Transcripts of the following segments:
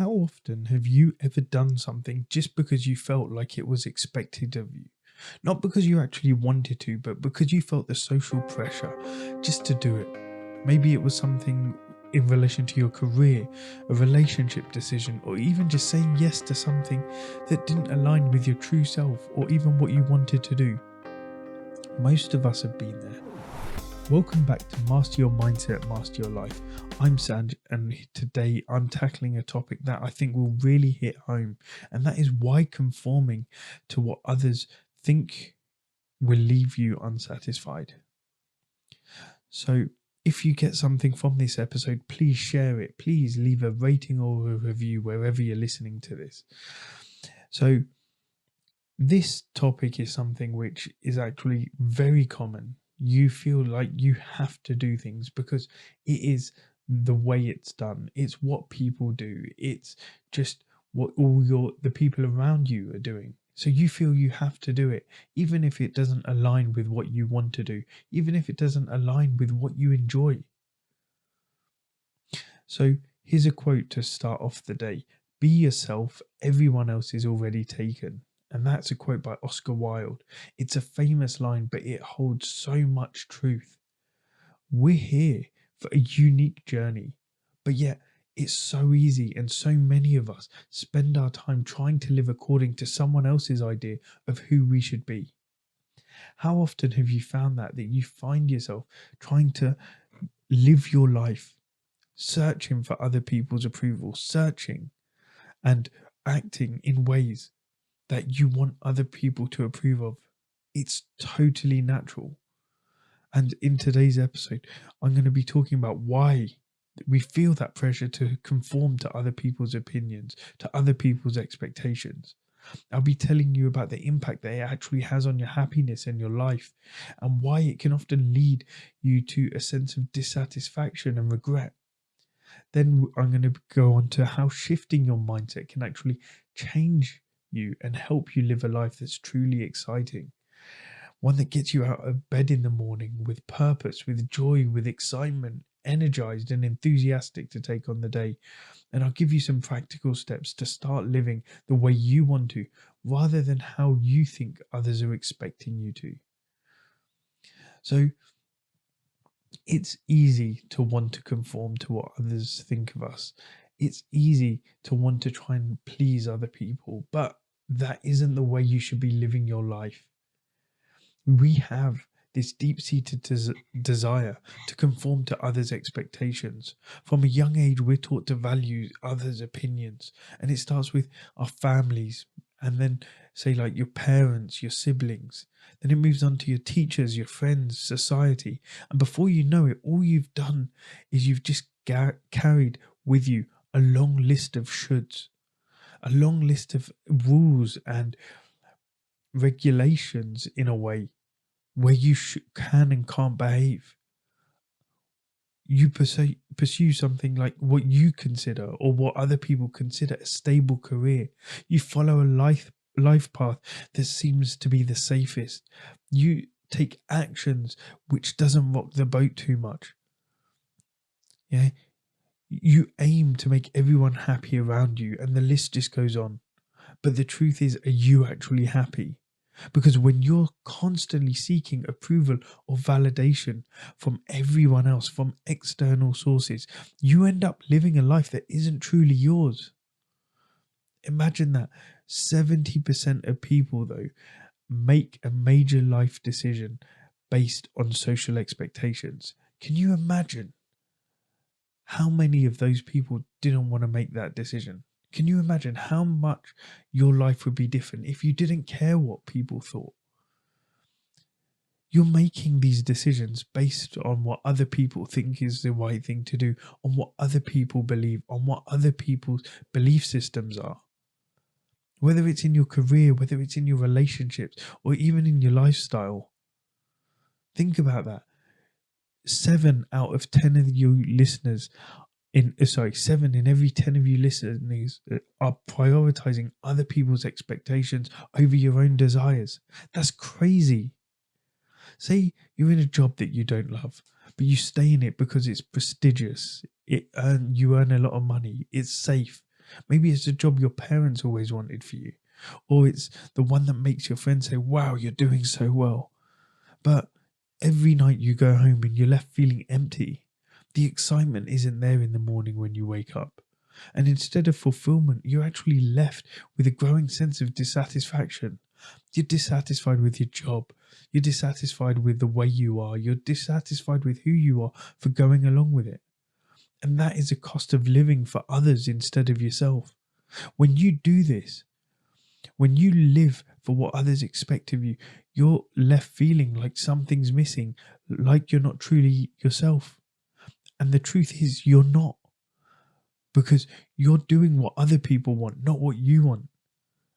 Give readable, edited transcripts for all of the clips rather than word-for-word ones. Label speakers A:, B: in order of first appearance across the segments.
A: How often have you ever done something just because you felt like it was expected of you? Not because you actually wanted to, but because you felt the social pressure just to do it. Maybe it was something in relation to your career, a relationship decision, or even just saying yes to something that didn't align with your true self or even what you wanted to do. Most of us have been there. Welcome back to Master Your Mindset, Master Your Life. I'm Sanj, and today I'm tackling a topic that I think will really hit home, and that is why conforming to what others think will leave you unsatisfied. So, if you get something from this episode, please share it. Please leave a rating or a review wherever you're listening to this. So, this topic is something which is actually very common. You feel like you have to do things because it is the way it's done. It's what people do. It's just what the people around you are doing. So you feel you have to do it, even if it doesn't align with what you want to do, even if it doesn't align with what you enjoy. So here's a quote to start off the day. Be yourself, everyone else is already taken. And that's a quote by Oscar Wilde. It's a famous line, but it holds so much truth. We're here for a unique journey, but yet it's so easy, and so many of us spend our time trying to live according to someone else's idea of who we should be. How often have you found that you find yourself trying to live your life, searching for other people's approval, searching and acting in ways that you want other people to approve of? It's totally natural. And in today's episode, I'm going to be talking about why we feel that pressure to conform to other people's opinions, to other people's expectations. I'll be telling you about the impact that it actually has on your happiness and your life, and why it can often lead you to a sense of dissatisfaction and regret. Then I'm going to go on to how shifting your mindset can actually change you and help you live a life that's truly exciting. One that gets you out of bed in the morning with purpose, with joy, with excitement, energized and enthusiastic to take on the day. And I'll give you some practical steps to start living the way you want to, rather than how you think others are expecting you to. So it's easy to want to conform to what others think of us. It's easy to want to try and please other people, but that isn't the way you should be living your life. We have this deep-seated desire to conform to others' expectations. From a young age, we're taught to value others' opinions, and it starts with our families, and then say like your parents, your siblings. Then it moves on to your teachers, your friends, society, and before you know it, all you've done is you've just carried with you a long list of shoulds, a long list of rules and regulations in a way where you can and can't behave. You pursue something like what you consider or what other people consider a stable career. You follow a life path that seems to be the safest. You take actions which doesn't rock the boat too much. Yeah, you aim to make everyone happy around you, and the list just goes on. But the truth is, are you actually happy? Because when you're constantly seeking approval or validation from everyone else, from external sources, you end up living a life that isn't truly yours. Imagine that 70% of people, though, make a major life decision based on social expectations. Can you imagine how many of those people didn't want to make that decision? Can you imagine how much your life would be different if you didn't care what people thought? You're making these decisions based on what other people think is the right thing to do, on what other people believe, on what other people's belief systems are. Whether it's in your career, whether it's in your relationships, or even in your lifestyle. Think about that. 7 out of 10 of you listeners 7 in every 10 of you listeners are prioritizing other people's expectations over your own desires. That's crazy. Say you're in a job that you don't love, but you stay in it because it's prestigious. You earn a lot of money. It's safe. Maybe it's a job your parents always wanted for you, or it's the one that makes your friends say, wow, you're doing so well. But every night you go home and you're left feeling empty. The excitement isn't there in the morning when you wake up. And instead of fulfillment, you're actually left with a growing sense of dissatisfaction. You're dissatisfied with your job. You're dissatisfied with the way you are. You're dissatisfied with who you are for going along with it. And that is a cost of living for others instead of yourself. When you do this, when you live for what others expect of you, you're left feeling like something's missing, like you're not truly yourself. And the truth is, you're not. Because you're doing what other people want, not what you want.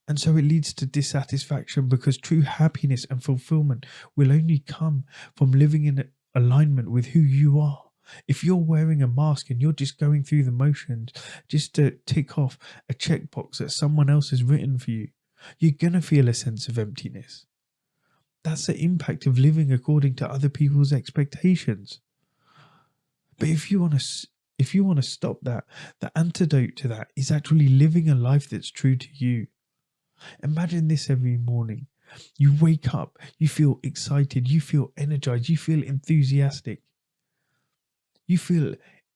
A: And so it leads to dissatisfaction, because true happiness and fulfillment will only come from living in alignment with who you are. If you're wearing a mask and you're just going through the motions just to tick off a checkbox that someone else has written for you, you're going to feel a sense of emptiness. That's the impact of living according to other people's expectations. But if you want to stop that, the antidote to that is actually living a life that's true to you. Imagine this every morning. You wake up, you feel excited, you feel energized, you feel enthusiastic. You feel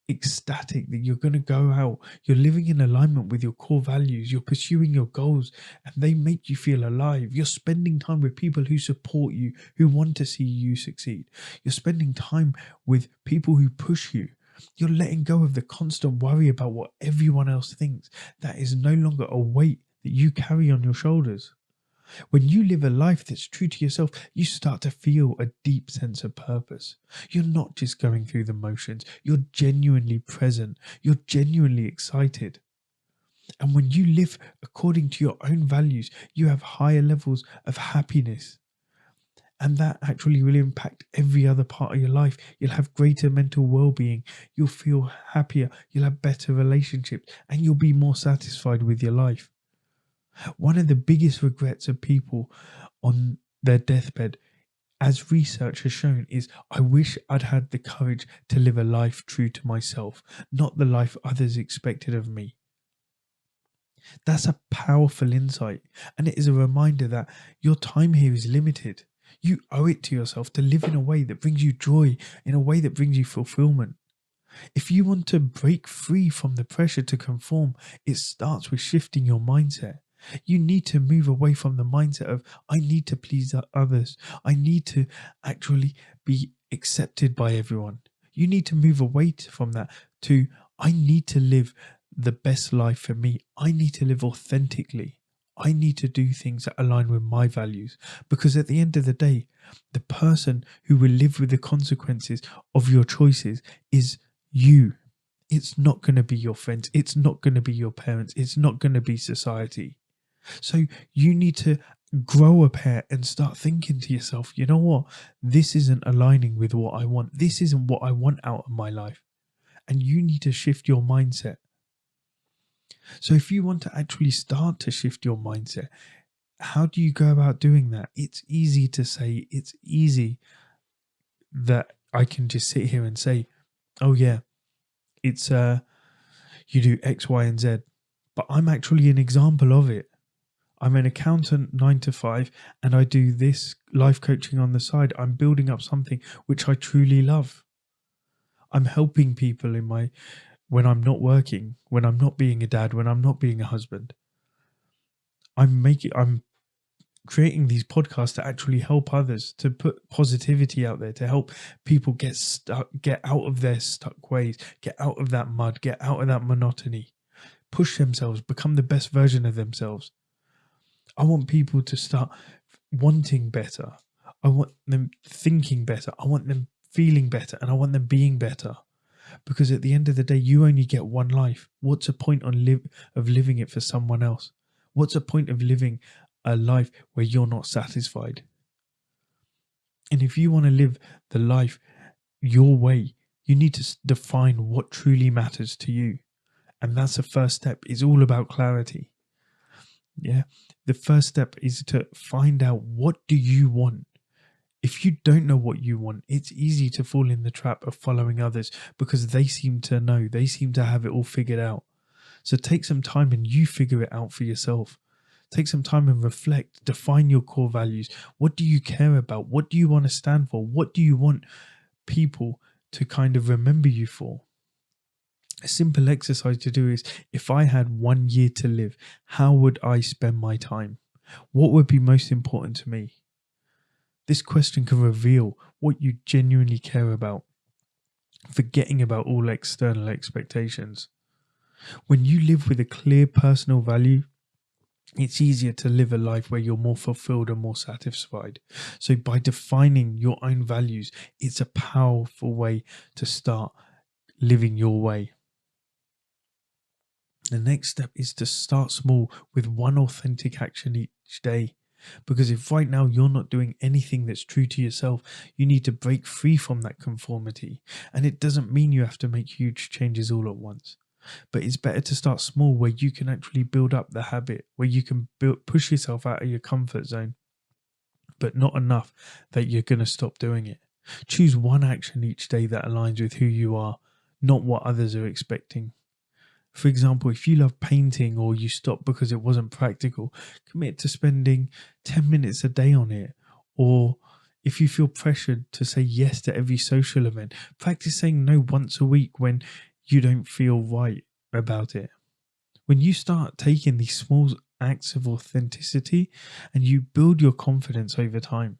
A: ecstatic that you're going to go out. You're living in alignment with your core values. You're pursuing your goals and they make you feel alive. You're spending time with people who support you, who want to see you succeed. You're spending time with people who push you. You're letting go of the constant worry about what everyone else thinks. That is no longer a weight that you carry on your shoulders. When you live a life that's true to yourself, you start to feel a deep sense of purpose. You're not just going through the motions. You're genuinely present. You're genuinely excited. And when you live according to your own values, you have higher levels of happiness. And that actually will impact every other part of your life. You'll have greater mental well-being. You'll feel happier. You'll have better relationships. And you'll be more satisfied with your life. One of the biggest regrets of people on their deathbed, as research has shown, is I wish I'd had the courage to live a life true to myself, not the life others expected of me. That's a powerful insight, and it is a reminder that your time here is limited. You owe it to yourself to live in a way that brings you joy, in a way that brings you fulfillment. If you want to break free from the pressure to conform, it starts with shifting your mindset. You need to move away from the mindset of, I need to please others. I need to actually be accepted by everyone. You need to move away from that to, I need to live the best life for me. I need to live authentically. I need to do things that align with my values. Because at the end of the day, the person who will live with the consequences of your choices is you. It's not going to be your friends. It's not going to be your parents. It's not going to be society. So you need to grow a pair and start thinking to yourself, you know what? This isn't aligning with what I want. This isn't what I want out of my life. And you need to shift your mindset. So if you want to actually start to shift your mindset, how do you go about doing that? It's easy to say, it's easy that I can just sit here and say, oh yeah, it's you do X, Y, and Z. But I'm actually an example of it. I'm an accountant 9 to 5 and I do this life coaching on the side. I'm building up something which I truly love. I'm helping people when I'm not working, when I'm not being a dad, when I'm not being a husband. I'm creating these podcasts to actually help others, to put positivity out there, to help people get out of their stuck ways, get out of that mud, get out of that monotony, push themselves, become the best version of themselves. I want people to start wanting better. I want them thinking better. I want them feeling better, and I want them being better. Because at the end of the day, you only get one life. What's the point of living it for someone else? What's the point of living a life where you're not satisfied? And if you want to live the life your way, you need to define what truly matters to you. And that's the first step. It's all about clarity. Yeah. The first step is to find out, what do you want? If you don't know what you want, it's easy to fall in the trap of following others because they seem to know, they seem to have it all figured out. So take some time and you figure it out for yourself. Take some time and reflect, define your core values. What do you care about? What do you want to stand for? What do you want people to kind of remember you for? A simple exercise to do is, if I had 1 year to live, how would I spend my time? What would be most important to me? This question can reveal what you genuinely care about, forgetting about all external expectations. When you live with a clear personal value, it's easier to live a life where you're more fulfilled and more satisfied. So by defining your own values, it's a powerful way to start living your way. The next step is to start small with one authentic action each day. Because if right now you're not doing anything that's true to yourself, you need to break free from that conformity. And it doesn't mean you have to make huge changes all at once. But it's better to start small, where you can actually build up the habit, where you can push yourself out of your comfort zone, but not enough that you're going to stop doing it. Choose one action each day that aligns with who you are, not what others are expecting. For example, if you love painting or you stopped because it wasn't practical, commit to spending 10 minutes a day on it. Or if you feel pressured to say yes to every social event, practice saying no once a week when you don't feel right about it. When you start taking these small acts of authenticity and you build your confidence over time,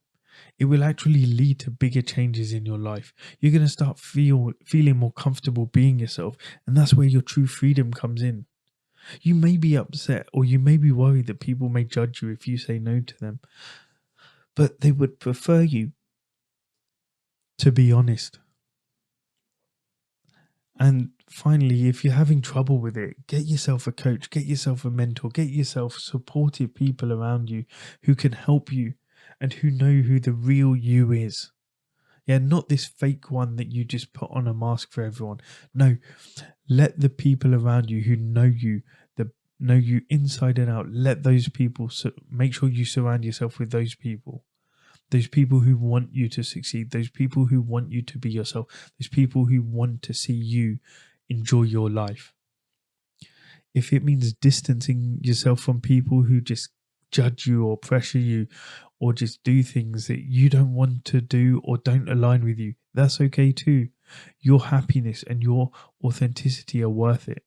A: it will actually lead to bigger changes in your life. You're going to start feeling more comfortable being yourself, and that's where your true freedom comes in. You may be upset or you may be worried that people may judge you if you say no to them, but they would prefer you to be honest. And finally, if you're having trouble with it, get yourself a coach, get yourself a mentor, get yourself supportive people around you who can help you and who know who the real you is. Yeah, not this fake one that you just put on a mask for everyone. No, let the people around you who know you, know you inside and out, let those people, make sure you surround yourself with those people. Those people who want you to succeed, those people who want you to be yourself, those people who want to see you enjoy your life. If it means distancing yourself from people who just judge you or pressure you or just do things that you don't want to do or don't align with you, that's okay too. Your happiness and your authenticity are worth it.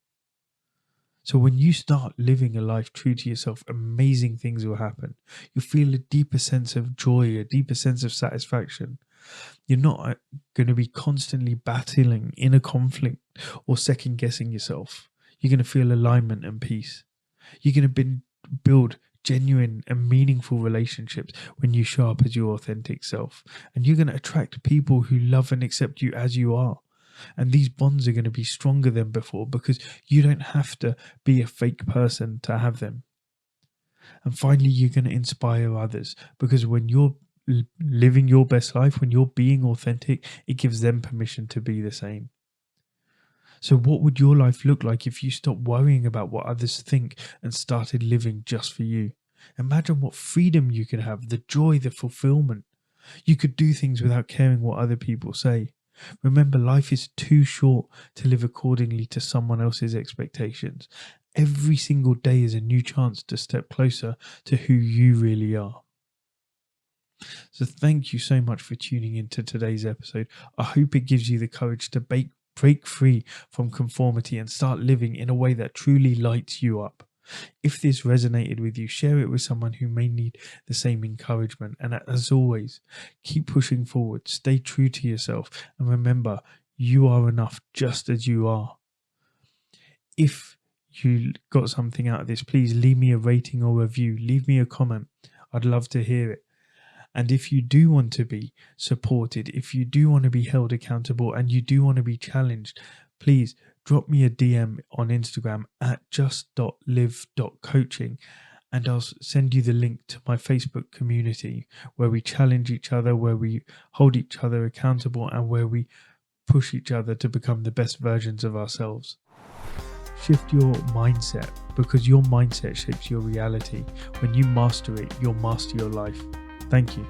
A: So when you start living a life true to yourself, amazing things will happen. You'll feel a deeper sense of joy, a deeper sense of satisfaction. You're not going to be constantly battling in a conflict or second guessing yourself. You're going to feel alignment and peace. You're going to build genuine and meaningful relationships when you show up as your authentic self. And you're going to attract people who love and accept you as you are. And these bonds are going to be stronger than before because you don't have to be a fake person to have them. And finally, you're going to inspire others because when you're living your best life, when you're being authentic, it gives them permission to be the same. So what would your life look like if you stopped worrying about what others think and started living just for you? Imagine what freedom you could have, the joy, the fulfillment. You could do things without caring what other people say. Remember, life is too short to live accordingly to someone else's expectations. Every single day is a new chance to step closer to who you really are. So thank you so much for tuning into today's episode. I hope it gives you the courage to break free from conformity and start living in a way that truly lights you up. If this resonated with you, share it with someone who may need the same encouragement. And as always, keep pushing forward, stay true to yourself, and remember, you are enough just as you are. If you got something out of this, please leave me a rating or review, leave me a comment. I'd love to hear it. And if you do want to be supported, if you do want to be held accountable and you do want to be challenged, please drop me a DM on Instagram at just.live.coaching and I'll send you the link to my Facebook community where we challenge each other, where we hold each other accountable and where we push each other to become the best versions of ourselves. Shift your mindset because your mindset shapes your reality. When you master it, you'll master your life. Thank you.